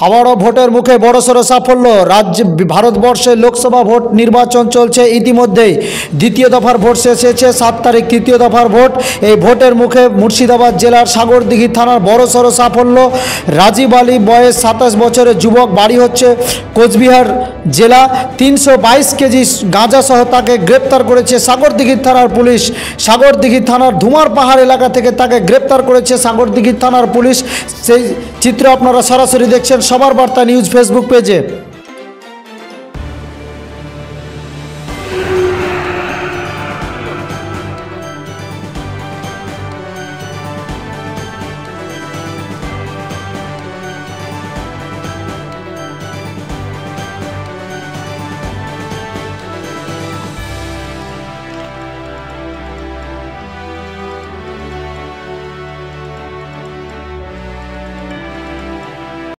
আবারও ভোটের মুখে বড়সড় সাফল্য। ভারতবর্ষে লোকসভা ভোট নির্বাচন চলছে ইতিমধ্যেই। দ্বিতীয় দফার ভোট শেষ হয়েছে 7 তারিখ, তৃতীয় দফার ভোট। এই ভোটের মুখে মুর্শিদাবাদ জেলার সাগরদিঘি থানার বড়সড় সাফল্য। রাজীব আলী বয়স 27 বছরের যুবক, বাড়ি হচ্ছে কোচবিহার জেলা। 322 কেজি গাঁজা সহ তাকে গ্রেপ্তার করেছে সাগরদিঘি থানার পুলিশ। সাগরদিঘি থানার ধুমার পাহাড় এলাকা থেকে তাকে গ্রেপ্তার করেছে সাগরদিঘি থানার পুলিশ। সেই চিত্র আপনারা সরাসরি দেখছেন সবার বার্তা নিউজ ফেসবুক পেজে।